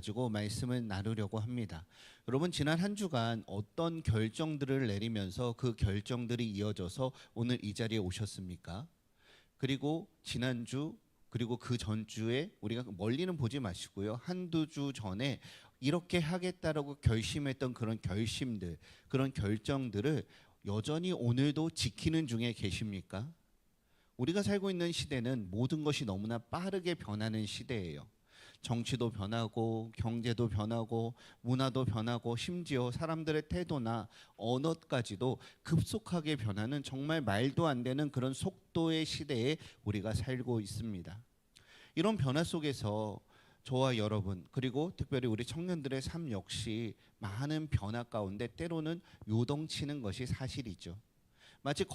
가지고 말씀을 나누려고 합니다. 여러분, 지난 한 주간 어떤 결정들을 내리면서 그 결정들이 이어져서 오늘 이 자리에 오셨습니까? 그리고 지난주 그리고 그 전주에 우리가 멀리는 보지 마시고요. 한두 주 전에 이렇게 하겠다라고 결심했던 그런 결심들, 그런 결정들을 여전히 오늘도 지키는 중에 계십니까? 우리가 살고 있는 시대는 모든 것이 너무나 빠르게 변하는 시대예요. 정치도 변하고 경제도 변하고 문화도 변하고 심지어 사람들의 태도나 언어까지도 급속하게 변하는 정말 말도 안 되는 그런 속도의 시대에 우리가 살고 있습니다. 이런 변화 속에서 저와 여러분 그리고 특별히 우리 청년들의 삶 역시 많은 변화 가운데 때로는 요동치는 것이 사실이죠. 마치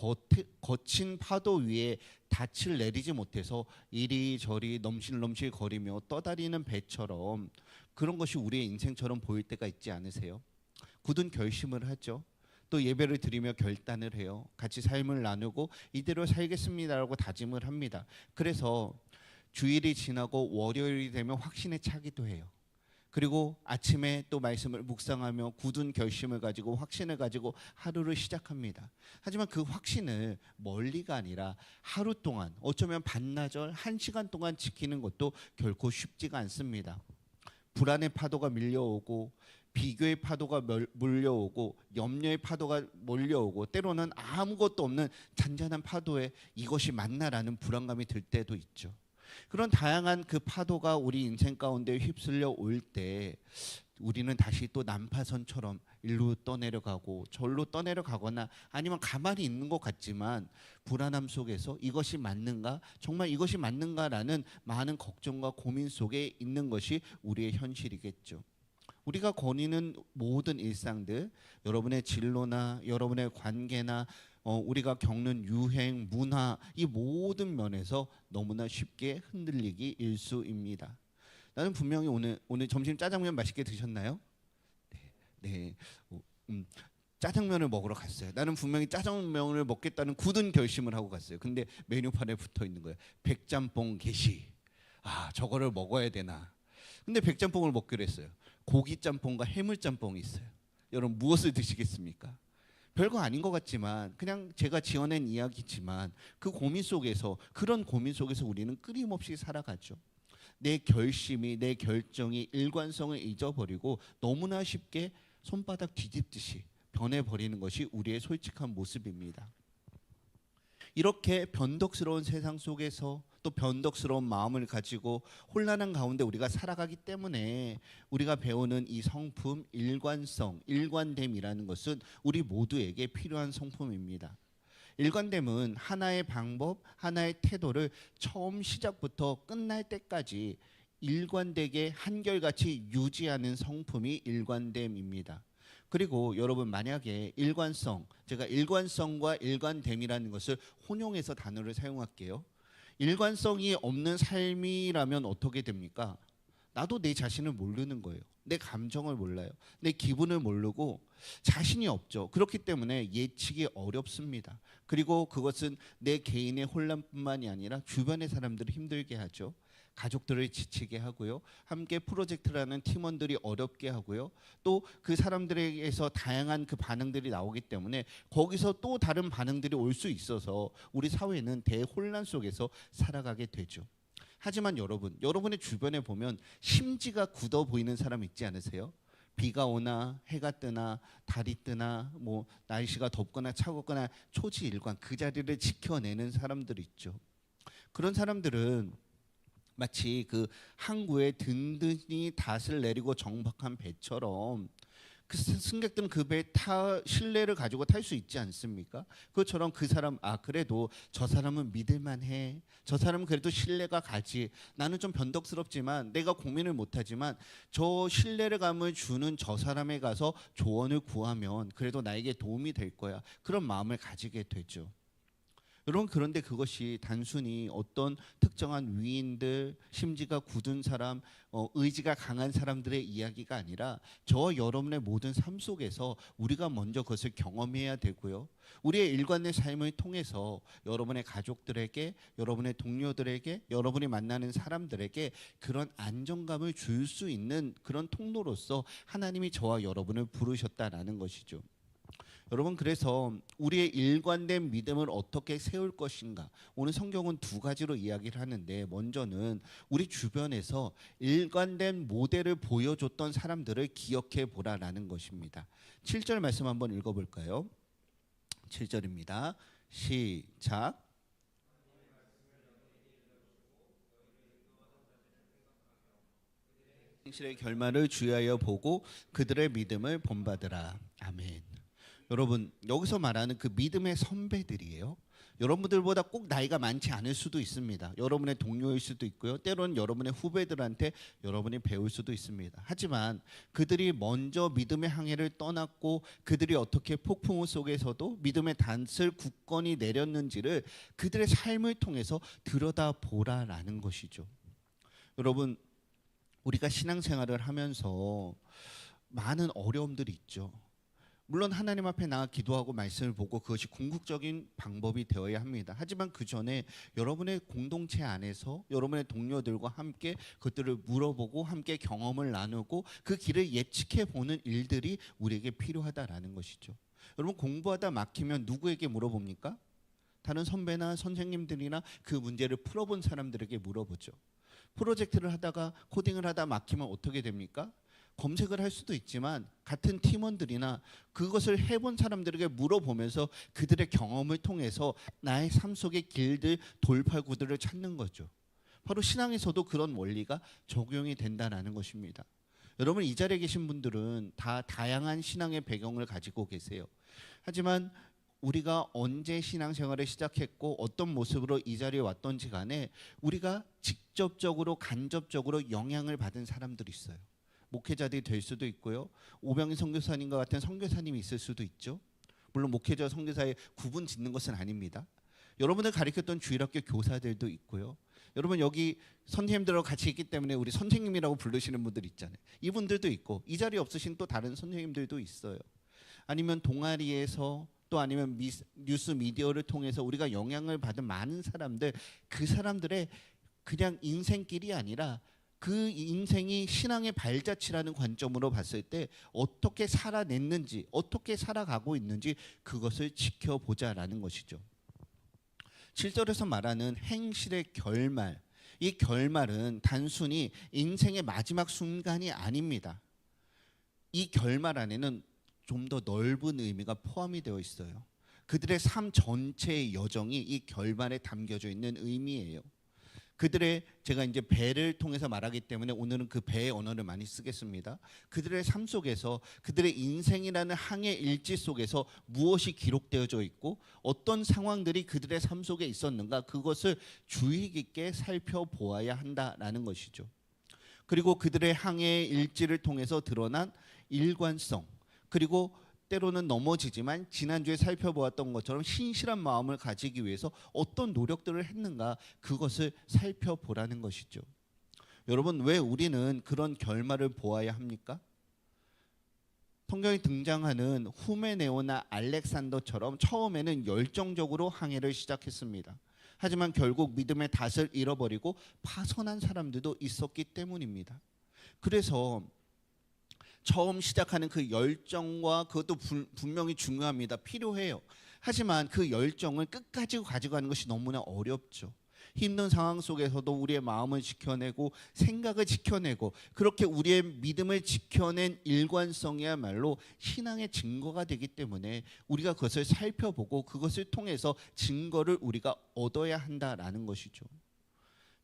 거친 파도 위에 닻을 내리지 못해서 이리저리 넘실넘실 거리며 떠다니는 배처럼 그런 것이 우리의 인생처럼 보일 때가 있지 않으세요? 굳은 결심을 하죠. 또 예배를 드리며 결단을 해요. 같이 삶을 나누고 이대로 살겠습니다라고 다짐을 합니다. 그래서 주일이 지나고 월요일이 되면 확신에 차기도 해요. 그리고 아침에 또 말씀을 묵상하며 굳은 결심을 가지고 확신을 가지고 하루를 시작합니다. 하지만 그 확신을 멀리가 아니라 하루 동안 어쩌면 반나절 1시간 동안 지키는 것도 결코 쉽지가 않습니다. 불안의 파도가 밀려오고 비교의 파도가 몰려오고 염려의 파도가 몰려오고 때로는 아무것도 없는 잔잔한 파도에 이것이 맞나라는 불안감이 들 때도 있죠. 그런 다양한 그 파도가 우리 인생 가운데 휩쓸려 올 때 우리는 다시 또 난파선처럼 일로 떠내려가고 절로 떠내려가거나 아니면 가만히 있는 것 같지만 불안함 속에서 이것이 맞는가? 정말 이것이 맞는가라는 많은 걱정과 고민 속에 있는 것이 우리의 현실이겠죠. 우리가 거니는 모든 일상들, 여러분의 진로나 여러분의 관계나 우리가 겪는 유행, 문화 이 모든 면에서 너무나 쉽게 흔들리기 일쑤입니다. 나는 분명히 오늘 점심 짜장면 맛있게 드셨나요? 네. 짜장면을 먹으러 갔어요. 나는 분명히 짜장면을 먹겠다는 굳은 결심을 하고 갔어요. 근데 메뉴판에 붙어 있는 거예요. 백짬뽕 게시. 아, 저거를 먹어야 되나? 근데 백짬뽕을 먹기로 했어요. 고기짬뽕과 해물짬뽕이 있어요. 여러분 무엇을 드시겠습니까? 별거 아닌 것 같지만 그냥 제가 지어낸 이야기지만 그 고민 속에서 그런 고민 속에서 우리는 끊임없이 살아가죠. 내 결심이 내 결정이 일관성을 잊어버리고 너무나 쉽게 손바닥 뒤집듯이 변해버리는 것이 우리의 솔직한 모습입니다. 이렇게 변덕스러운 세상 속에서 또 변덕스러운 마음을 가지고 혼란한 가운데 우리가 살아가기 때문에 우리가 배우는 이 성품 일관성, 일관됨이라는 것은 우리 모두에게 필요한 성품입니다. 일관됨은 하나의 방법, 하나의 태도를 처음 시작부터 끝날 때까지 일관되게 한결같이 유지하는 성품이 일관됨입니다. 그리고 여러분 만약에 일관성, 제가 일관성과 일관됨이라는 것을 혼용해서 단어를 사용할게요. 일관성이 없는 삶이라면 어떻게 됩니까? 나도 내 자신을 모르는 거예요. 내 감정을 몰라요. 내 기분을 모르고 자신이 없죠. 그렇기 때문에 예측이 어렵습니다. 그리고 그것은 내 개인의 혼란뿐만이 아니라 주변의 사람들을 힘들게 하죠. 가족들을 지치게 하고요. 함께 프로젝트를 하는 팀원들이 어렵게 하고요. 또 그 사람들에게서 다양한 그 반응들이 나오기 때문에 거기서 또 다른 반응들이 올 수 있어서 우리 사회는 대혼란 속에서 살아가게 되죠. 하지만 여러분의 주변에 보면 심지가 굳어 보이는 사람 있지 않으세요? 비가 오나 해가 뜨나 달이 뜨나 뭐 날씨가 덥거나 차갑거나 초지일관 그 자리를 지켜내는 사람들 있죠. 그런 사람들은 마치 그 항구에 든든히 닷을 내리고 정박한 배처럼 그 승객들은 그 배에 신뢰를 가지고 탈 수 있지 않습니까? 그것처럼 그 사람 그래도 저 사람은 믿을만해. 저 사람은 그래도 신뢰가 가지. 나는 좀 변덕스럽지만 내가 고민을 못하지만 저 신뢰감을 주는 저 사람에 가서 조언을 구하면 그래도 나에게 도움이 될 거야. 그런 마음을 가지게 되죠. 여러분, 그런데 그것이 단순히 어떤 특정한 위인들, 심지가 굳은 사람, 의지가 강한 사람들의 이야기가 아니라 저와 여러분의 모든 삶 속에서 우리가 먼저 그것을 경험해야 되고요. 우리의 일관된 삶을 통해서 여러분의 가족들에게, 여러분의 동료들에게, 여러분이 만나는 사람들에게 그런 안정감을 줄 수 있는 그런 통로로서 하나님이 저와 여러분을 부르셨다라는 것이죠. 여러분, 그래서 우리의 일관된 믿음을 어떻게 세울 것인가, 오늘 성경은 두 가지로 이야기를 하는데, 먼저는 우리 주변에서 일관된 모델을 보여줬던 사람들을 기억해 보라라는 것입니다. 7절 말씀 한번 읽어볼까요? 7절입니다. 시작. 행실의 결말을 주의하여 보고 그들의 믿음을 본받으라. 아멘. 여러분, 여기서 말하는 그 믿음의 선배들이에요. 여러분들보다 꼭 나이가 많지 않을 수도 있습니다. 여러분의 동료일 수도 있고요. 때로는 여러분의 후배들한테 여러분이 배울 수도 있습니다. 하지만 그들이 먼저 믿음의 항해를 떠났고 그들이 어떻게 폭풍우 속에서도 믿음의 단을 굳건히 내렸는지를 그들의 삶을 통해서 들여다보라라는 것이죠. 여러분, 우리가 신앙생활을 하면서 많은 어려움들이 있죠. 물론 하나님 앞에 나가 기도하고 말씀을 보고 그것이 궁극적인 방법이 되어야 합니다. 하지만 그 전에 여러분의 공동체 안에서 여러분의 동료들과 함께 그것들을 물어보고 함께 경험을 나누고 그 길을 예측해 보는 일들이 우리에게 필요하다라는 것이죠. 여러분, 공부하다 막히면 누구에게 물어봅니까? 다른 선배나 선생님들이나 그 문제를 풀어본 사람들에게 물어보죠. 프로젝트를 하다가 코딩을 하다 막히면 어떻게 됩니까? 검색을 할 수도 있지만 같은 팀원들이나 그것을 해본 사람들에게 물어보면서 그들의 경험을 통해서 나의 삶 속의 길들, 돌파구들을 찾는 거죠. 바로 신앙에서도 그런 원리가 적용이 된다는 것입니다. 여러분, 이 자리에 계신 분들은 다 다양한 신앙의 배경을 가지고 계세요. 하지만 우리가 언제 신앙생활을 시작했고 어떤 모습으로 이 자리에 왔던지 간에 우리가 직접적으로 간접적으로 영향을 받은 사람들이 있어요. 목회자들이 될 수도 있고요. 오병희 선교사님과 같은 선교사님이 있을 수도 있죠. 물론 목회자와 선교사의 구분 짓는 것은 아닙니다. 여러분을 가르쳤던 주일학교 교사들도 있고요. 여러분, 여기 선생님들하고 같이 있기 때문에 우리 선생님이라고 부르시는 분들 있잖아요. 이분들도 있고 이 자리에 없으신 또 다른 선생님들도 있어요. 아니면 동아리에서 또 아니면 뉴스 미디어를 통해서 우리가 영향을 받은 많은 사람들, 그 사람들의 그냥 인생길이 아니라 그 인생이 신앙의 발자취라는 관점으로 봤을 때 어떻게 살아냈는지, 어떻게 살아가고 있는지 그것을 지켜보자라는 것이죠. 7절에서 말하는 행실의 결말, 이 결말은 단순히 인생의 마지막 순간이 아닙니다. 이 결말 안에는 좀 더 넓은 의미가 포함이 되어 있어요. 그들의 삶 전체의 여정이 이 결말에 담겨져 있는 의미예요. 그들의, 제가 이제 배를 통해서 말하기 때문에 오늘은 그 배의 언어를 많이 쓰겠습니다. 그들의 삶 속에서, 그들의 인생이라는 항해 일지 속에서 무엇이 기록되어져 있고 어떤 상황들이 그들의 삶 속에 있었는가, 그것을 주의 깊게 살펴보아야 한다라는 것이죠. 그리고 그들의 항해 일지를 통해서 드러난 일관성, 그리고 때로는 넘어지지만 지난주에 살펴보았던 것처럼 신실한 마음을 가지기 위해서 어떤 노력들을 했는가, 그것을 살펴보라는 것이죠. 여러분, 왜 우리는 그런 결말을 보아야 합니까? 성경에 등장하는 후메네오나 알렉산더처럼 처음에는 열정적으로 항해를 시작했습니다. 하지만 결국 믿음의 닷을 잃어버리고 파선한 사람들도 있었기 때문입니다. 그래서 처음 시작하는 그 열정과 그것도 분명히 중요합니다. 필요해요. 하지만 그 열정을 끝까지 가져가는 것이 너무나 어렵죠. 힘든 상황 속에서도 우리의 마음을 지켜내고 생각을 지켜내고 그렇게 우리의 믿음을 지켜낸 일관성이야말로 신앙의 증거가 되기 때문에 우리가 그것을 살펴보고 그것을 통해서 증거를 우리가 얻어야 한다라는 것이죠.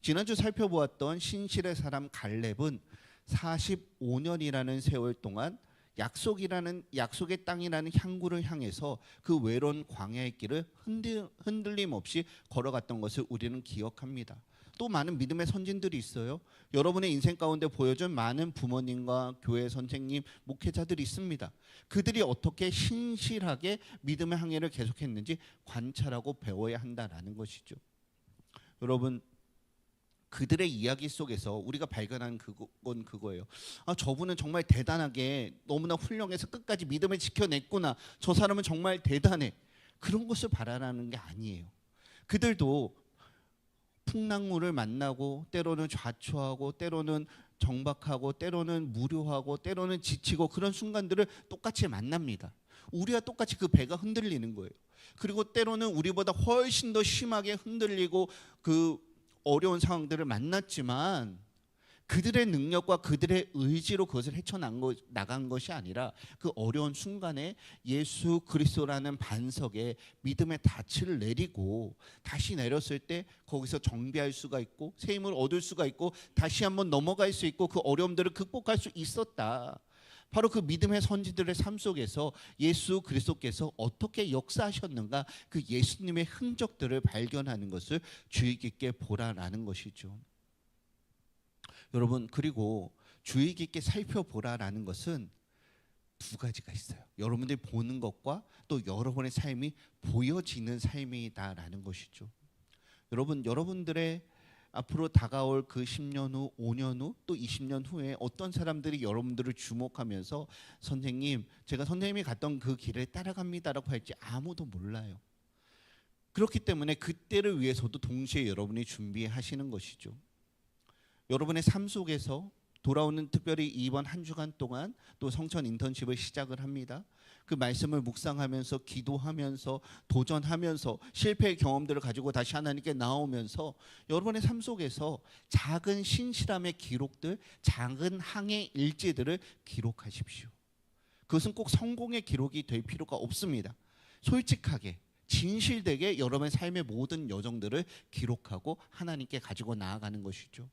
지난주 살펴보았던 신실의 사람 갈렙은 45년이라는 세월 동안 약속의 땅이라는 향구를 향해서 그 외로운 광야의 길을 흔들림 없이 걸어갔던 것을 우리는 기억합니다. 또 많은 믿음의 선진들이 있어요. 여러분의 인생 가운데 보여준 많은 부모님과 교회 선생님, 목회자들이 있습니다. 그들이 어떻게 신실하게 믿음의 항해를 계속했는지 관찰하고 배워야 한다라는 것이죠. 여러분, 그들의 이야기 속에서 우리가 발견한 건 그거예요. 저분은 정말 대단하게 너무나 훌륭해서 끝까지 믿음을 지켜냈구나. 저 사람은 정말 대단해. 그런 것을 바라라는 게 아니에요. 그들도 풍랑물을 만나고 때로는 좌초하고 때로는 정박하고 때로는 무료하고 때로는 지치고 그런 순간들을 똑같이 만납니다. 우리와 똑같이 그 배가 흔들리는 거예요. 그리고 때로는 우리보다 훨씬 더 심하게 흔들리고 그 어려운 상황들을 만났지만 그들의 능력과 그들의 의지로 그것을 헤쳐나간 것이 아니라 그 어려운 순간에 예수 그리스도라는 반석에 믿음의 닻을 내리고 다시 내렸을 때 거기서 정비할 수가 있고 새 힘을 얻을 수가 있고 다시 한번 넘어갈 수 있고 그 어려움들을 극복할 수 있었다. 바로 그 믿음의 선지들의 삶 속에서 예수 그리스도께서 어떻게 역사하셨는가, 그 예수님의 흔적들을 발견하는 것을 주의 깊게 보라라는 것이죠. 여러분, 그리고 주의 깊게 살펴보라라는 것은 두 가지가 있어요. 여러분들이 보는 것과 또 여러분의 삶이 보여지는 삶이다라는 것이죠. 여러분들의 앞으로 다가올 그 10년 후, 5년 후, 또 20년 후에 어떤 사람들이 여러분들을 주목하면서 선생님, 제가 선생님이 갔던 그 길을 따라갑니다라고 할지 아무도 몰라요. 그렇기 때문에 그때를 위해서도 동시에 여러분이 준비하시는 것이죠. 여러분의 삶 속에서 돌아오는 특별히 이번 한 주간 동안 또 성천 인턴십을 시작을 합니다. 그 말씀을 묵상하면서 기도하면서 도전하면서 실패의 경험들을 가지고 다시 하나님께 나오면서 여러분의 삶 속에서 작은 신실함의 기록들, 작은 항해 일지들을 기록하십시오. 그것은 꼭 성공의 기록이 될 필요가 없습니다. 솔직하게 진실되게 여러분의 삶의 모든 여정들을 기록하고 하나님께 가지고 나아가는 것이죠.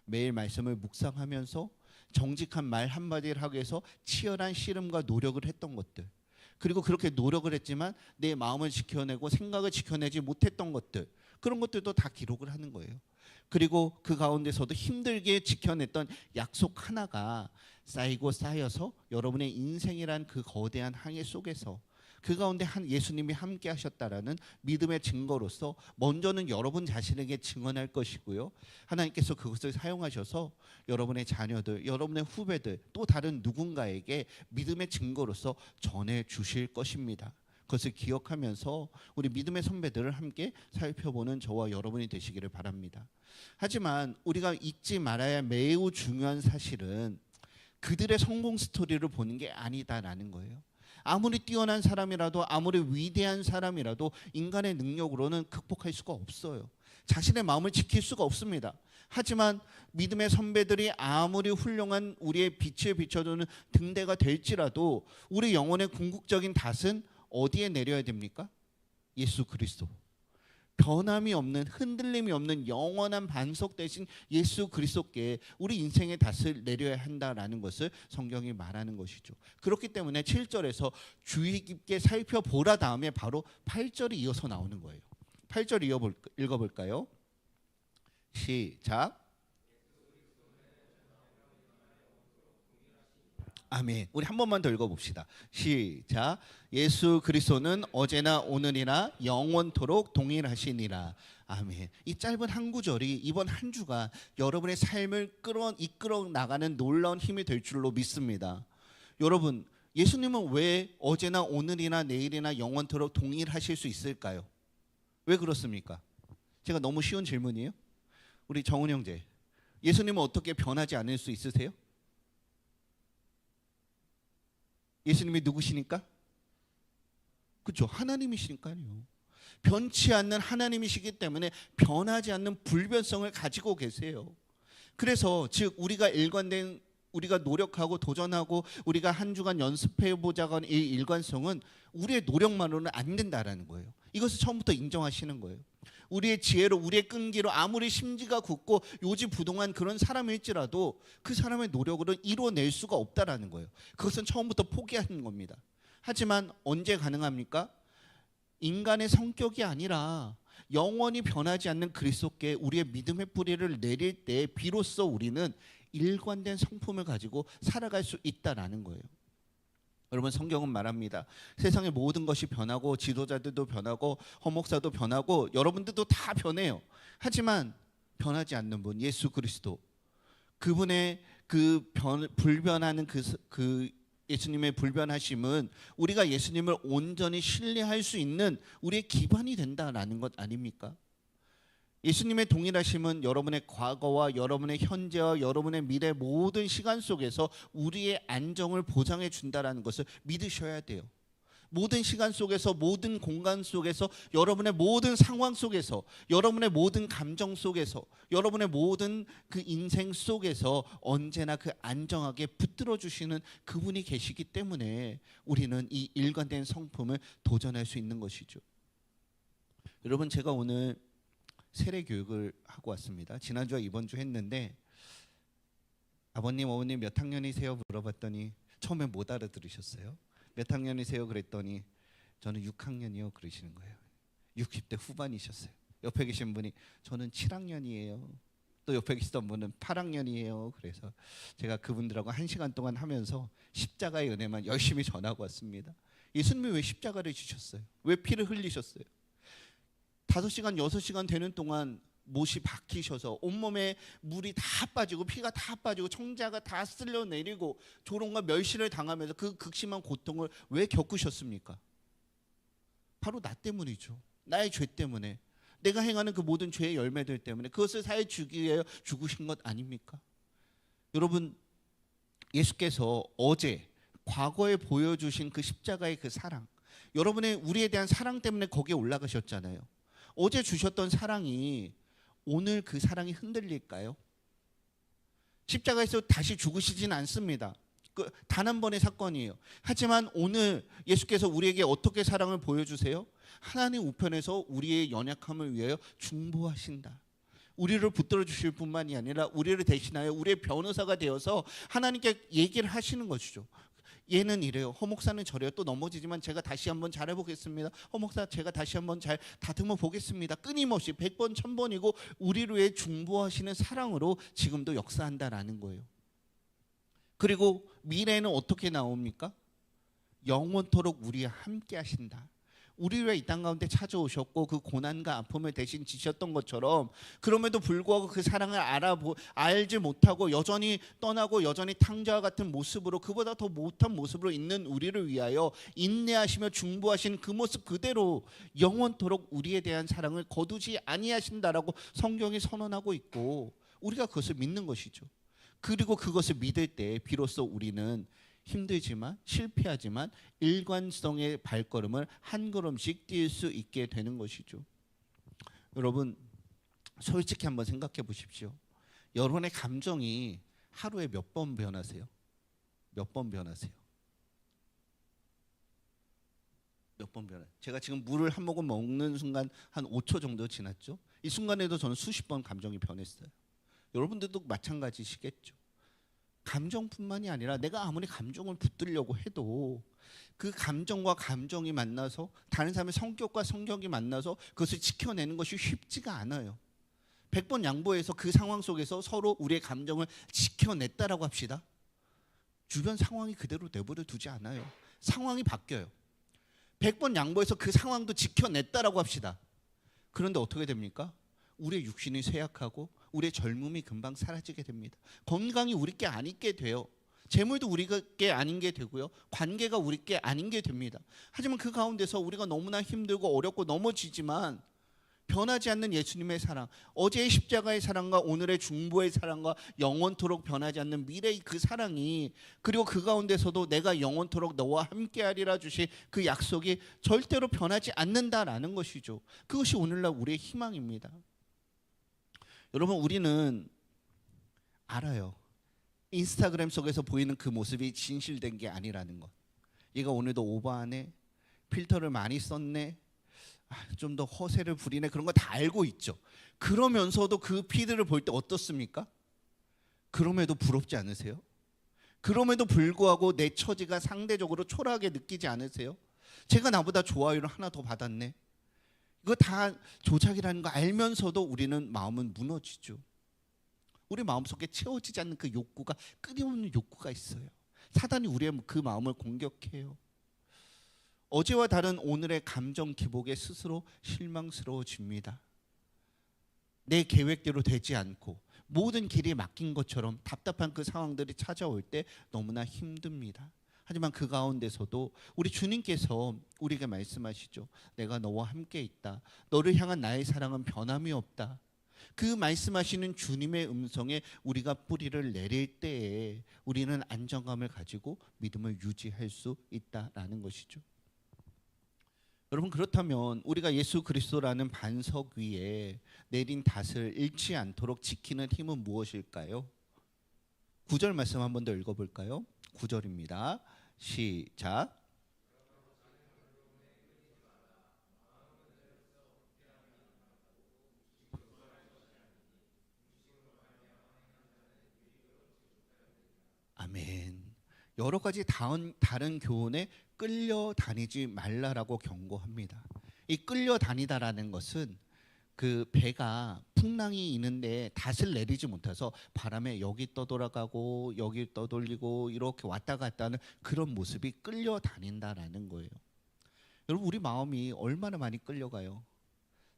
매일 말씀을 묵상하면서 정직한 말 한마디를 하기 위해서 치열한 씨름과 노력을 했던 것들, 그리고 그렇게 노력을 했지만 내 마음을 지켜내고 생각을 지켜내지 못했던 것들, 그런 것들도 다 기록을 하는 거예요. 그리고 그 가운데서도 힘들게 지켜냈던 약속 하나가 쌓이고 쌓여서 여러분의 인생이란 그 거대한 항해 속에서 그 가운데 예수님이 함께 하셨다라는 믿음의 증거로서 먼저는 여러분 자신에게 증언할 것이고요. 하나님께서 그것을 사용하셔서 여러분의 자녀들, 여러분의 후배들, 또 다른 누군가에게 믿음의 증거로서 전해 주실 것입니다. 그것을 기억하면서 우리 믿음의 선배들을 함께 살펴보는 저와 여러분이 되시기를 바랍니다. 하지만 우리가 잊지 말아야 매우 중요한 사실은 그들의 성공 스토리를 보는 게 아니다라는 거예요. 아무리 뛰어난 사람이라도 아무리 위대한 사람이라도 인간의 능력으로는 극복할 수가 없어요. 자신의 마음을 지킬 수가 없습니다. 하지만 믿음의 선배들이 아무리 훌륭한 우리의 빛을 비춰주는 등대가 될지라도 우리 영혼의 궁극적인 닷은 어디에 내려야 됩니까? 예수 그리스도. 변함이 없는, 흔들림이 없는 영원한 반석 대신 예수 그리스도께 우리 인생의 닷을 내려야 한다라는 것을 성경이 말하는 것이죠. 그렇기 때문에 7절에서 주의 깊게 살펴보라 다음에 바로 8절이 이어서 나오는 거예요. 8절 읽어볼까요? 시작. 아멘. 우리 한 번만 더 읽어봅시다. 시작. 예수 그리스도는 어제나 오늘이나 영원토록 동일하시니라. 아멘. 이 짧은 한 구절이 이번 한 주가 여러분의 삶을 이끌어 나가는 놀라운 힘이 될 줄로 믿습니다. 여러분, 예수님은 왜 어제나 오늘이나 내일이나 영원토록 동일하실 수 있을까요? 왜 그렇습니까? 제가 너무 쉬운 질문이에요. 우리 정은 형제, 예수님은 어떻게 변하지 않을 수 있으세요? 예수님이 누구시니까? 그렇죠. 하나님이시니까요. 변치 않는 하나님이시기 때문에 변하지 않는 불변성을 가지고 계세요. 그래서 즉 우리가 노력하고 도전하고 우리가 한 주간 연습해보자고 하는 이 일관성은 우리의 노력만으로는 안 된다라는 거예요. 이것을 처음부터 인정하시는 거예요. 우리의 지혜로, 우리의 끈기로 아무리 심지가 굳고 요지부동한 그런 사람일지라도 그 사람의 노력으로 이뤄낼 수가 없다라는 거예요. 그것은 처음부터 포기하는 겁니다. 하지만 언제 가능합니까? 인간의 성격이 아니라 영원히 변하지 않는 그리스도께 우리의 믿음의 뿌리를 내릴 때 비로소 우리는 일관된 성품을 가지고 살아갈 수 있다라는 거예요. 여러분, 성경은 말합니다. 세상의 모든 것이 변하고 지도자들도 변하고 허목사도 변하고 여러분들도 다 변해요. 하지만 변하지 않는 분 예수 그리스도, 그분의 불변하는 그 예수님의 불변하심은 우리가 예수님을 온전히 신뢰할 수 있는 우리의 기반이 된다라는 것 아닙니까? 예수님의 동일하심은 여러분의 과거와 여러분의 현재와 여러분의 미래 모든 시간 속에서 우리의 안정을 보장해 준다라는 것을 믿으셔야 돼요. 모든 시간 속에서, 모든 공간 속에서, 여러분의 모든 상황 속에서, 여러분의 모든 감정 속에서, 여러분의 모든 그 인생 속에서 언제나 그 안정하게 붙들어 주시는 그분이 계시기 때문에 우리는 이 일관된 성품을 도전할 수 있는 것이죠. 여러분, 제가 오늘 세례 교육을 하고 왔습니다. 지난주와 이번 주 했는데 아버님, 어머님 몇 학년이세요? 물어봤더니 처음에 못 알아들으셨어요. 몇 학년이세요? 그랬더니 저는 6학년이요 그러시는 거예요. 60대 후반이셨어요. 옆에 계신 분이 저는 7학년이에요. 또 옆에 계시던 분은 8학년이에요. 그래서 제가 그분들하고 1시간 동안 하면서 십자가의 은혜만 열심히 전하고 왔습니다. 예수님이 왜 십자가를 지셨어요? 왜 피를 흘리셨어요? 5시간, 6시간 되는 동안 못이 박히셔서 온몸에 물이 다 빠지고 피가 다 빠지고 청자가 다 쓸려 내리고 조롱과 멸시를 당하면서 그 극심한 고통을 왜 겪으셨습니까? 바로 나 때문이죠. 나의 죄 때문에, 내가 행하는 그 모든 죄의 열매들 때문에 그것을 사해 주기 위해 죽으신 것 아닙니까? 여러분, 예수께서 어제 과거에 보여주신 그 십자가의 그 사랑, 여러분의 우리에 대한 사랑 때문에 거기에 올라가셨잖아요. 어제 주셨던 사랑이 오늘 그 사랑이 흔들릴까요? 십자가에서 다시 죽으시진 않습니다. 단 한 번의 사건이에요. 하지만 오늘 예수께서 우리에게 어떻게 사랑을 보여주세요? 하나님 우편에서 우리의 연약함을 위하여 중보하신다. 우리를 붙들어 주실 뿐만이 아니라 우리를 대신하여 우리의 변호사가 되어서 하나님께 얘기를 하시는 것이죠. 얘는 이래요. 허목사는 저래요. 또 넘어지지만 제가 다시 한번 잘해보겠습니다. 허목사, 제가 다시 한번 잘 다듬어 보겠습니다. 끊임없이 100번 1000번이고 우리를 위해 중보하시는 사랑으로 지금도 역사한다라는 거예요. 그리고 미래에는 어떻게 나옵니까? 영원토록 우리와 함께 하신다. 우리를 위해 이 땅 가운데 찾아오셨고 그 고난과 아픔을 대신 지셨던 것처럼, 그럼에도 불구하고 그 사랑을 알지 못하고 여전히 떠나고 여전히 탕자와 같은 모습으로, 그보다 더 못한 모습으로 있는 우리를 위하여 인내하시며 중보하신 그 모습 그대로 영원토록 우리에 대한 사랑을 거두지 아니하신다라고 성경이 선언하고 있고, 우리가 그것을 믿는 것이죠. 그리고 그것을 믿을 때 비로소 우리는 힘들지만 실패하지만 일관성의 발걸음을 한 걸음씩 뛸 수 있게 되는 것이죠. 여러분, 솔직히 한번 생각해 보십시오. 여러분의 감정이 하루에 몇 번 변하세요? 몇 번 변하세요? 몇 번 변해요? 제가 지금 물을 한 모금 먹는 순간 한 5초 정도 지났죠. 이 순간에도 저는 수십 번 감정이 변했어요. 여러분들도 마찬가지시겠죠. 감정뿐만이 아니라 내가 아무리 감정을 붙들려고 해도 그 감정과 감정이 만나서, 다른 사람의 성격과 성격이 만나서 그것을 지켜내는 것이 쉽지가 않아요. 100번 양보해서 그 상황 속에서 서로 우리의 감정을 지켜냈다라고 합시다. 주변 상황이 그대로 내버려 두지 않아요. 상황이 바뀌어요. 100번 양보해서 그 상황도 지켜냈다라고 합시다. 그런데 어떻게 됩니까? 우리의 육신이 쇠약하고 우리의 젊음이 금방 사라지게 됩니다. 건강이 우리께 아니게 돼요. 재물도 우리께 아닌 게 되고요. 관계가 우리께 아닌 게 됩니다. 하지만 그 가운데서 우리가 너무나 힘들고 어렵고 넘어지지만 변하지 않는 예수님의 사랑, 어제의 십자가의 사랑과 오늘의 중보의 사랑과 영원토록 변하지 않는 미래의 그 사랑이, 그리고 그 가운데서도 내가 영원토록 너와 함께하리라 주신 그 약속이 절대로 변하지 않는다라는 것이죠. 그것이 오늘날 우리의 희망입니다. 여러분, 우리는 알아요. 인스타그램 속에서 보이는 그 모습이 진실된 게 아니라는 것. 얘가 오늘도 오버하네, 필터를 많이 썼네, 좀 더 허세를 부리네, 그런 거 다 알고 있죠. 그러면서도 그 피드를 볼 때 어떻습니까? 그럼에도 부럽지 않으세요? 그럼에도 불구하고 내 처지가 상대적으로 초라하게 느끼지 않으세요? 제가 나보다 좋아요를 하나 더 받았네, 이거 다 조작이라는 거 알면서도 우리는 마음은 무너지죠. 우리 마음속에 채워지지 않는 그 욕구가, 끊임없는 욕구가 있어요. 사단이 우리의 그 마음을 공격해요. 어제와 다른 오늘의 감정 기복에 스스로 실망스러워집니다. 내 계획대로 되지 않고 모든 길이 막힌 것처럼 답답한 그 상황들이 찾아올 때 너무나 힘듭니다. 하지만 그 가운데서도 우리 주님께서 우리에게 말씀하시죠. 내가 너와 함께 있다. 너를 향한 나의 사랑은 변함이 없다. 그 말씀하시는 주님의 음성에 우리가 뿌리를 내릴 때에 우리는 안정감을 가지고 믿음을 유지할 수 있다라는 것이죠. 여러분, 그렇다면 우리가 예수 그리스도라는 반석 위에 내린 닷을 잃지 않도록 지키는 힘은 무엇일까요? 9절 말씀 한 번 더 읽어볼까요? 9절입니다. 시작. 아멘. 여러 가지 다른 교훈에 끌려다니지 말라라고 경고합니다. 이 끌려다니다라는 것은 그 배가 풍랑이 있는데 닷을 내리지 못해서 바람에 여기 떠돌아가고 여기 떠돌리고 이렇게 왔다 갔다 하는 그런 모습이 끌려다닌다라는 거예요. 여러분, 우리 마음이 얼마나 많이 끌려가요?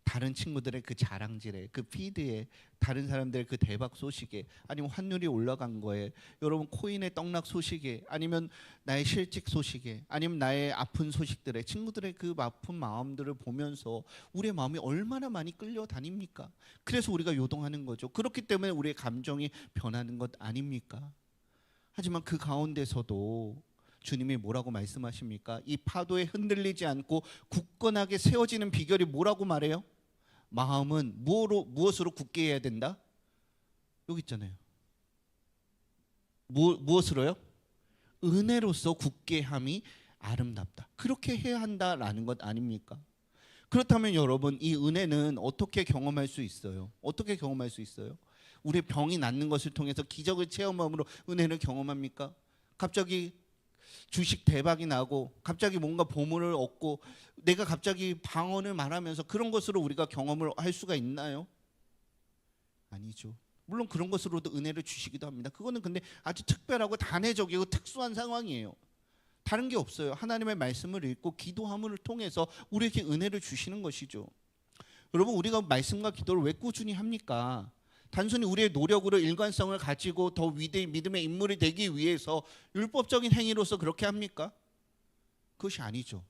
다른 친구들의 그 자랑질에, 그 피드에, 다른 사람들의 그 대박 소식에, 아니면 환율이 올라간 거에, 여러분 코인의 떡락 소식에, 아니면 나의 실직 소식에, 아니면 나의 아픈 소식들에, 친구들의 그 아픈 마음들을 보면서 우리의 마음이 얼마나 많이 끌려다닙니까? 그래서 우리가 요동하는 거죠. 그렇기 때문에 우리의 감정이 변하는 것 아닙니까? 하지만 그 가운데서도 주님이 뭐라고 말씀하십니까? 이 파도에 흔들리지 않고 굳건하게 세워지는 비결이 뭐라고 말해요? 마음은 무엇으로 굳게 해야 된다? 여기 있잖아요. 무엇으로요? 은혜로서 굳게 함이 아름답다. 그렇게 해야 한다라는 것 아닙니까? 그렇다면 여러분, 이 은혜는 어떻게 경험할 수 있어요? 어떻게 경험할 수 있어요? 우리 병이 낫는 것을 통해서 기적을 체험함으로 은혜를 경험합니까? 갑자기 주식 대박이 나고 갑자기 뭔가 보물을 얻고 내가 갑자기 방언을 말하면서 그런 것으로 우리가 경험을 할 수가 있나요? 아니죠. 물론 그런 것으로도 은혜를 주시기도 합니다. 그거는 근데 아주 특별하고 단회적이고 특수한 상황이에요. 다른 게 없어요. 하나님의 말씀을 읽고 기도함을 통해서 우리에게 은혜를 주시는 것이죠. 여러분, 우리가 말씀과 기도를 왜 꾸준히 합니까? 단순히 우리의 노력으로 일관성을 가지고 더 위대한 믿음의 인물이 되기 위해서 율법적인 행위로서 그렇게 합니까? 그것이 아니죠.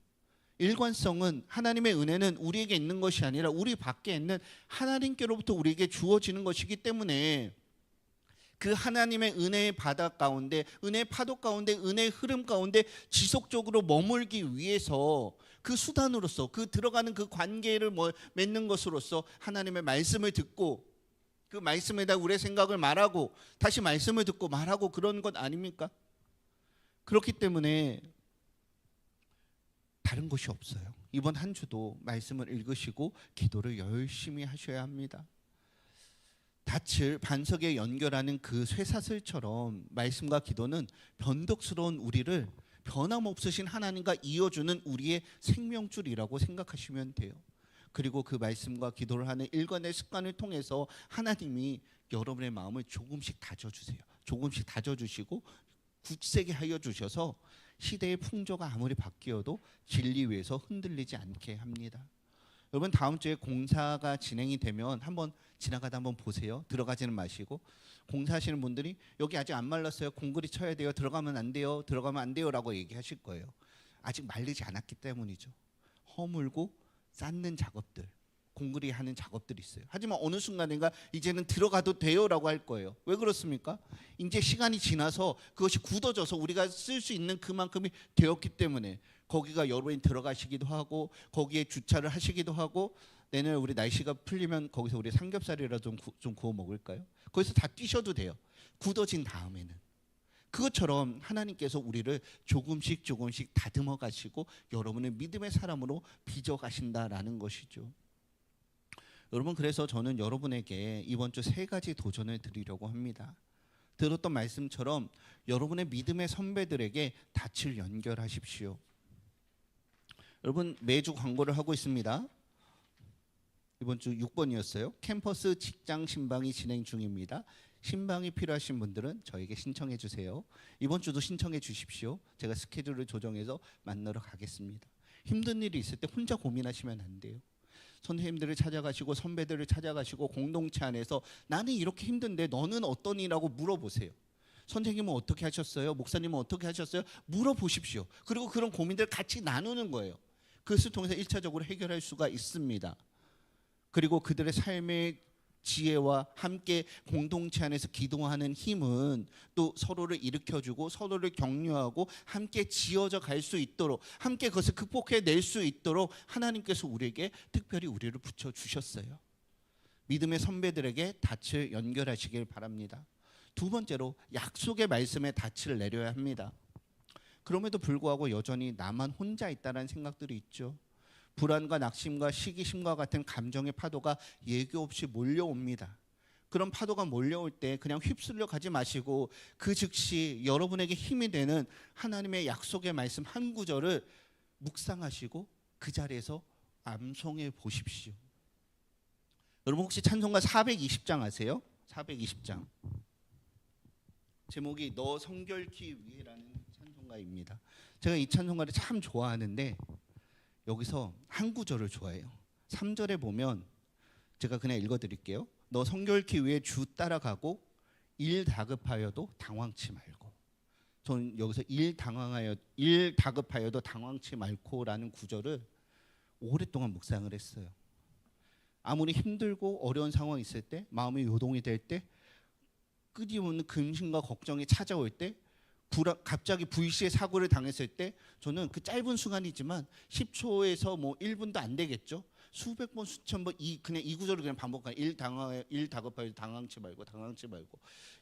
일관성은, 하나님의 은혜는 우리에게 있는 것이 아니라 우리 밖에 있는 하나님께로부터 우리에게 주어지는 것이기 때문에 그 하나님의 은혜의 바다 가운데, 은혜의 파도 가운데, 은혜의 흐름 가운데 지속적으로 머물기 위해서 그 수단으로서, 그 들어가는 그 관계를 맺는 것으로서 하나님의 말씀을 듣고 그 말씀에다 우리의 생각을 말하고 다시 말씀을 듣고 말하고 그런 것 아닙니까? 그렇기 때문에 다른 것이 없어요. 이번 한 주도 말씀을 읽으시고 기도를 열심히 하셔야 합니다. 닻을 반석에 연결하는 그 쇠사슬처럼 말씀과 기도는 변덕스러운 우리를 변함없으신 하나님과 이어주는 우리의 생명줄이라고 생각하시면 돼요. 그리고 그 말씀과 기도를 하는 일관의 습관을 통해서 하나님이 여러분의 마음을 조금씩 다져주세요. 조금씩 다져주시고 굳세게 하여 주셔서 시대의 풍조가 아무리 바뀌어도 진리 위에서 흔들리지 않게 합니다. 여러분, 다음 주에 공사가 진행이 되면 한번 지나가다 한번 보세요. 들어가지는 마시고. 공사하시는 분들이 여기 아직 안 말랐어요. 공구리 쳐야 돼요. 들어가면 안 돼요. 들어가면 안 돼요라고 얘기하실 거예요. 아직 말리지 않았기 때문이죠. 허물고 쌓는 작업들, 공구리 하는 작업들이 있어요. 하지만 어느 순간인가 이제는 들어가도 돼요라고 할 거예요. 왜 그렇습니까? 이제 시간이 지나서 그것이 굳어져서 우리가 쓸 수 있는 그만큼이 되었기 때문에 거기가 여러분이 들어가시기도 하고 거기에 주차를 하시기도 하고, 내년 우리 날씨가 풀리면 거기서 우리 삼겹살이라도 좀 구워 먹을까요? 거기서 다 뛰셔도 돼요. 굳어진 다음에는. 그것처럼 하나님께서 우리를 조금씩 다듬어 가시고 여러분의 믿음의 사람으로 빚어 가신다라는 것이죠. 여러분, 그래서 저는 여러분에게 이번 주 3가지 도전을 드리려고 합니다. 들었던 말씀처럼 여러분의 믿음의 선배들에게 닻을 연결하십시오. 여러분, 매주 광고를 하고 있습니다. 이번 주 6번이었어요. 캠퍼스 직장 신방이 진행 중입니다. 신방이 필요하신 분들은 저에게 신청해 주세요. 이번 주도 신청해 주십시오. 제가 스케줄을 조정해서 만나러 가겠습니다. 힘든 일이 있을 때 혼자 고민하시면 안 돼요. 선생님들을 찾아가시고 선배들을 찾아가시고 공동체 안에서 나는 이렇게 힘든데 너는 어떠니라고 물어보세요. 선생님은 어떻게 하셨어요? 목사님은 어떻게 하셨어요? 물어보십시오. 그리고 그런 고민들을 같이 나누는 거예요. 그것을 통해서 1차적으로 해결할 수가 있습니다. 그리고 그들의 삶의 지혜와 함께 공동체 안에서 기도하는 힘은 또 서로를 일으켜주고 서로를 격려하고 함께 지어져 갈 수 있도록, 함께 그것을 극복해낼 수 있도록 하나님께서 우리에게 특별히 우리를 붙여주셨어요. 믿음의 선배들에게 닻을 연결하시길 바랍니다. 두 번째로 약속의 말씀에 닻을 내려야 합니다. 그럼에도 불구하고 여전히 나만 혼자 있다는 생각들이 있죠. 불안과 낙심과 시기심과 같은 감정의 파도가 예교 없이 몰려옵니다. 그런 파도가 몰려올 때 그냥 휩쓸려 가지 마시고 그 즉시 여러분에게 힘이 되는 하나님의 약속의 말씀 한 구절을 묵상하시고 그 자리에서 암송해 보십시오. 여러분 혹시 찬송가 420장 아세요? 420장. 제목이 너 성결케 위해라는 찬송가입니다. 제가 이 찬송가를 참 좋아하는데 여기서 한 구절을 좋아해요. 3절에 보면 제가 그냥 읽어드릴게요. 너 성결케 위해 주 따라가고 일 다급하여도 당황치 말고. 저는 여기서 일 다급하여도 당황치 말고라는 구절을 오랫동안 묵상을 했어요. 아무리 힘들고 어려운 상황이 있을 때, 마음이 요동이 될 때, 끊임없는 근심과 걱정이 찾아올 때, 갑자기 VC의 사고를 당했을 때 저는 그 짧은 순간이지만 10초에서 뭐 1분도 안 되겠죠. 수백 번 수천 번 그냥 이 구절을 그냥 반복하는 일 다급하여 당황치 말고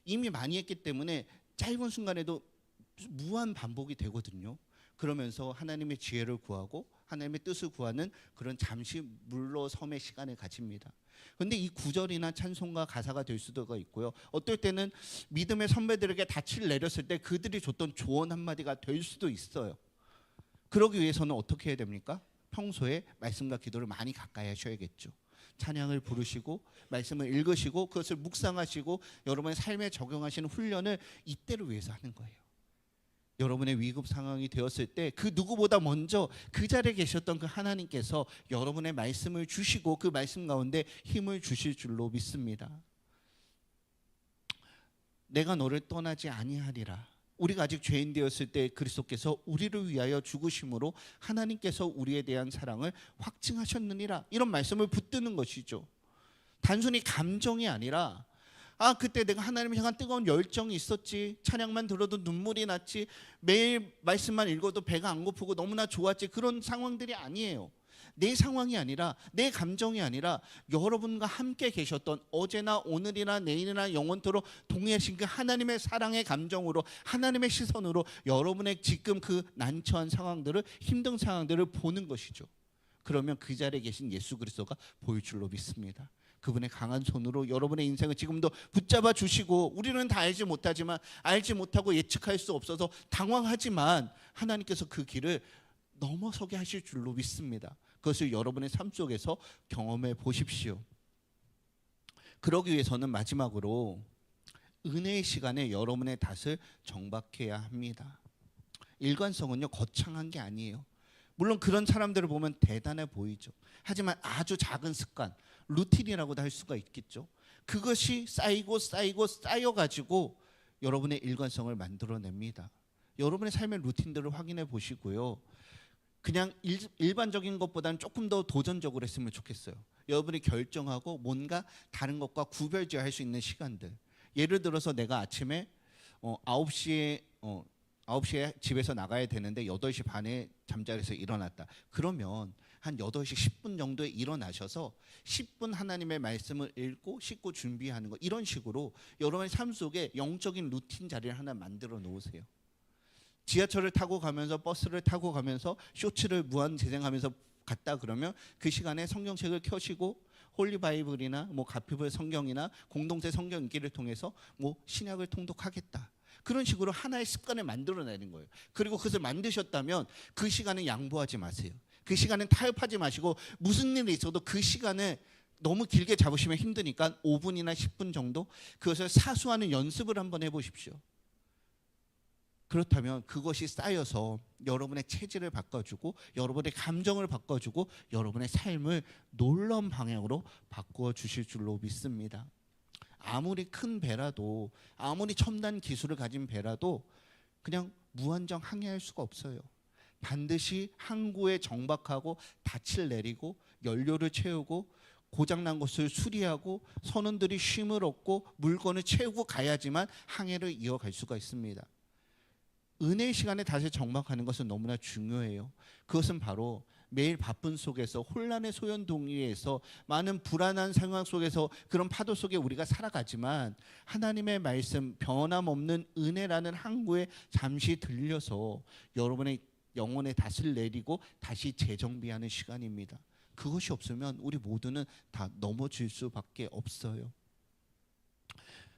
이미 많이 했기 때문에 짧은 순간에도 무한 반복이 되거든요. 그러면서 하나님의 지혜를 구하고 하나님의 뜻을 구하는 그런 잠시 물러섬의 시간을 가집니다. 그런데 이 구절이나 찬송가 가사가 될 수도 있고요. 어떨 때는 믿음의 선배들에게 닻을 내렸을 때 그들이 줬던 조언 한마디가 될 수도 있어요. 그러기 위해서는 어떻게 해야 됩니까? 평소에 말씀과 기도를 많이 가까이 하셔야겠죠. 찬양을 부르시고 말씀을 읽으시고 그것을 묵상하시고 여러분의 삶에 적용하시는 훈련을 이때를 위해서 하는 거예요. 여러분의 위급 상황이 되었을 때 그 누구보다 먼저 그 자리에 계셨던 그 하나님께서 여러분의 말씀을 주시고 그 말씀 가운데 힘을 주실 줄로 믿습니다. 내가 너를 떠나지 아니하리라. 우리가 아직 죄인 되었을 때 그리스도께서 우리를 위하여 죽으심으로 하나님께서 우리에 대한 사랑을 확증하셨느니라. 이런 말씀을 붙드는 것이죠. 단순히 감정이 아니라 그때 내가 하나님을 향한 뜨거운 열정이 있었지. 찬양만 들어도 눈물이 났지. 매일 말씀만 읽어도 배가 안 고프고 너무나 좋았지. 그런 상황들이 아니에요. 내 상황이 아니라 내 감정이 아니라 여러분과 함께 계셨던 어제나 오늘이나 내일이나 영원토록 동행하신 그 하나님의 사랑의 감정으로 하나님의 시선으로 여러분의 지금 그 난처한 상황들을 힘든 상황들을 보는 것이죠. 그러면 그 자리에 계신 예수 그리스도가 보일 줄로 믿습니다. 그분의 강한 손으로 여러분의 인생을 지금도 붙잡아 주시고 우리는 다 알지 못하지만 알지 못하고 예측할 수 없어서 당황하지만 하나님께서 그 길을 넘어서게 하실 줄로 믿습니다. 그것을 여러분의 삶 속에서 경험해 보십시오. 그러기 위해서는 마지막으로 은혜의 시간에 여러분의 닻을 정박해야 합니다. 일관성은요 거창한 게 아니에요. 물론 그런 사람들을 보면 대단해 보이죠. 하지만 아주 작은 습관, 루틴이라고도 할 수가 있겠죠. 그것이 쌓여가지고 여러분의 일관성을 만들어냅니다. 여러분의 삶의 루틴들을 확인해 보시고요. 그냥 일반적인 것보다는 조금 더 도전적으로 했으면 좋겠어요. 여러분이 결정하고 뭔가 다른 것과 구별지어할 수 있는 시간들. 예를 들어서 내가 아침에 9시에 집에서 나가야 되는데 8시 반에 잠자리에서 일어났다. 그러면 한 8시 10분 정도에 일어나셔서 10분 하나님의 말씀을 읽고 씻고 준비하는 것, 이런 식으로 여러분의 삶 속에 영적인 루틴 자리를 하나 만들어 놓으세요. 지하철을 타고 가면서 버스를 타고 가면서 쇼츠를 무한 재생하면서 갔다 그러면 그 시간에 성경책을 켜시고 홀리바이블이나 가피블 성경이나 공동체 성경 읽기를 통해서 신약을 통독하겠다. 그런 식으로 하나의 습관을 만들어내는 거예요. 그리고 그것을 만드셨다면 그 시간은 양보하지 마세요. 그 시간은 타협하지 마시고 무슨 일이 있어도 그 시간을 너무 길게 잡으시면 힘드니까 5분이나 10분 정도 그것을 사수하는 연습을 한번 해보십시오. 그렇다면 그것이 쌓여서 여러분의 체질을 바꿔주고 여러분의 감정을 바꿔주고 여러분의 삶을 놀라운 방향으로 바꾸어 주실 줄로 믿습니다. 아무리 큰 배라도, 아무리 첨단 기술을 가진 배라도 그냥 무한정 항해할 수가 없어요. 반드시 항구에 정박하고 닻을 내리고 연료를 채우고 고장난 것을 수리하고 선원들이 쉼을 얻고 물건을 채우고 가야지만 항해를 이어갈 수가 있습니다. 은혜의 시간에 다시 정박하는 것은 너무나 중요해요. 그것은 바로 매일 바쁜 속에서 혼란의 소연동리에서 많은 불안한 상황 속에서 그런 파도 속에 우리가 살아가지만 하나님의 말씀 변함없는 은혜라는 항구에 잠시 들려서 여러분의 영혼의 닻을 내리고 다시 재정비하는 시간입니다. 그것이 없으면 우리 모두는 다 넘어질 수밖에 없어요.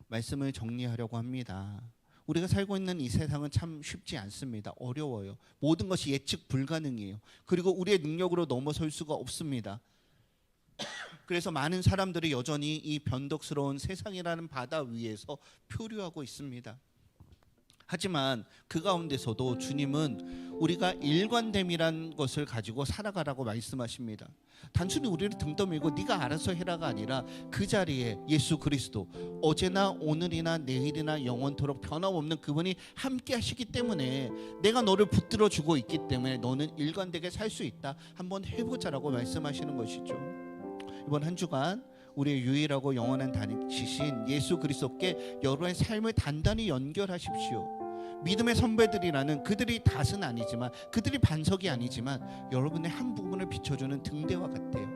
말씀을 정리하려고 합니다. 우리가 살고 있는 이 세상은 참 쉽지 않습니다. 어려워요. 모든 것이 예측 불가능해요. 그리고 우리의 능력으로 넘어설 수가 없습니다. 그래서 많은 사람들이 여전히 이 변덕스러운 세상이라는 바다 위에서 표류하고 있습니다. 하지만 그 가운데서도 주님은 우리가 일관됨이란 것을 가지고 살아가라고 말씀하십니다. 단순히 우리를 등 떠밀고 네가 알아서 해라가 아니라 그 자리에 예수 그리스도 어제나 오늘이나 내일이나 영원토록 변함없는 그분이 함께 하시기 때문에 내가 너를 붙들어 주고 있기 때문에 너는 일관되게 살 수 있다. 한번 해보자라고 말씀하시는 것이죠. 이번 한 주간 우리의 유일하고 영원한 단이신 예수 그리스도께 여러분의 삶을 단단히 연결하십시오. 믿음의 선배들이라는 그들이 닷은 아니지만 그들이 반석이 아니지만 여러분의 한 부분을 비춰주는 등대와 같아요.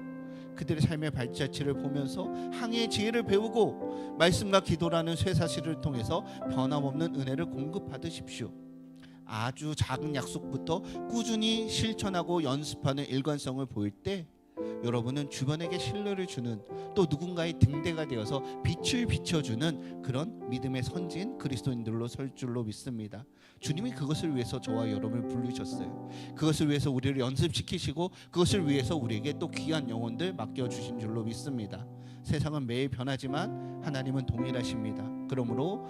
그들의 삶의 발자취를 보면서 항해의 지혜를 배우고 말씀과 기도라는 쇠사실을 통해서 변함없는 은혜를 공급받으십시오. 아주 작은 약속부터 꾸준히 실천하고 연습하는 일관성을 보일 때 여러분은 주변에게 신뢰를 주는 또 누군가의 등대가 되어서 빛을 비춰주는 그런 믿음의 선진 그리스도인들로 설 줄로 믿습니다. 주님이 그것을 위해서 저와 여러분을 부르셨어요. 그것을 위해서 우리를 연습시키시고 그것을 위해서 우리에게 또 귀한 영혼들 맡겨주신 줄로 믿습니다. 세상은 매일 변하지만 하나님은 동일하십니다. 그러므로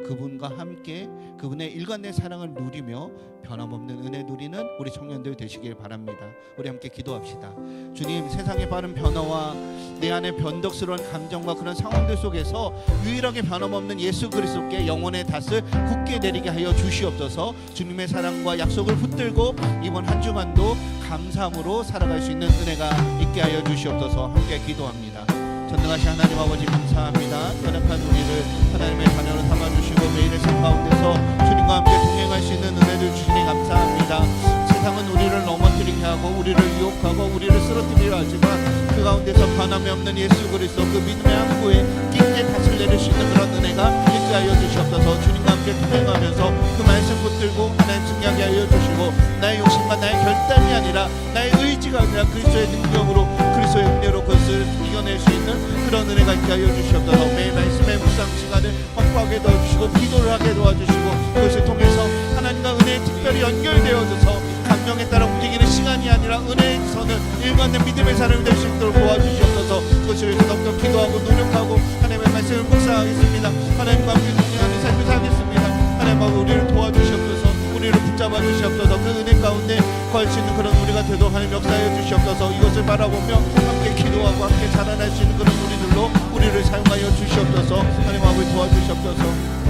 그분과 함께 그분의 일관된 사랑을 누리며 변함없는 은혜 누리는 우리 청년들 되시길 바랍니다. 우리 함께 기도합시다. 주님, 세상의 빠른 변화와 내 안에 변덕스러운 감정과 그런 상황들 속에서 유일하게 변함없는 예수 그리스도께 영혼의 닷을 굳게 내리게 하여 주시옵소서. 주님의 사랑과 약속을 붙들고 이번 한 주간도 감사함으로 살아갈 수 있는 은혜가 있게 하여 주시옵소서. 함께 기도합니다. 전능하신 하나님 아버지 감사합니다. 연약한 우리를 하나님의 자녀로 삼아주시고 매일의 삶 가운데서 주님과 함께 동행할 수 있는 은혜를 주시니 감사합니다. 세상은 우리를 넘어뜨리게 하고 우리를 유혹하고 우리를 쓰러뜨리려 하지만 그 가운데서 변함이 없는 예수 그리스도 그 믿음의 항구에 깊게 닻을 내릴 수 있는 그런 은혜가 있게 하여 주시옵소서. 주님과 함께 동행하면서 그 말씀 붙들고 하나님 승리하게 하여 주시고 나의 욕심과 나의 결단이 아니라 나의 의지가 아니라 그리스도의 능력으로 그리스도의 은혜로 그것을 이겨낼 수 있는 그런 은혜가 있게 하여 주시옵소서. 매일 말씀의 묵상 시간을 확보하게 도와주시고 기도를 하게 도와주시고 그것을 통해서 하나님과 은혜에 특별히 연결되어져서 감정에 따라 움직이는 시간이 아니라 은혜의 선을 일관된 믿음의 사람이 될 수 있도록 도와주시옵소서. 그것을 위해서 더욱더 기도하고 노력하고 하나님의 말씀을 묵상하겠습니다. 하나님과 함께 동행하는 삶을 살겠습니다. 하나님 아버지 우리를 도와주시옵소서. 우리를 붙잡아 주시옵소서. 그 은혜 가운데 거할 수 있는 그런 우리가 되도록 하나님 역사하여 주시옵소서. 이것을 바라보며 함께 기도하고 함께 자라날 수 있는 그런 우리들로 우리를 사용하여 주시옵소서. 하나님 아버지 도와주시옵소서.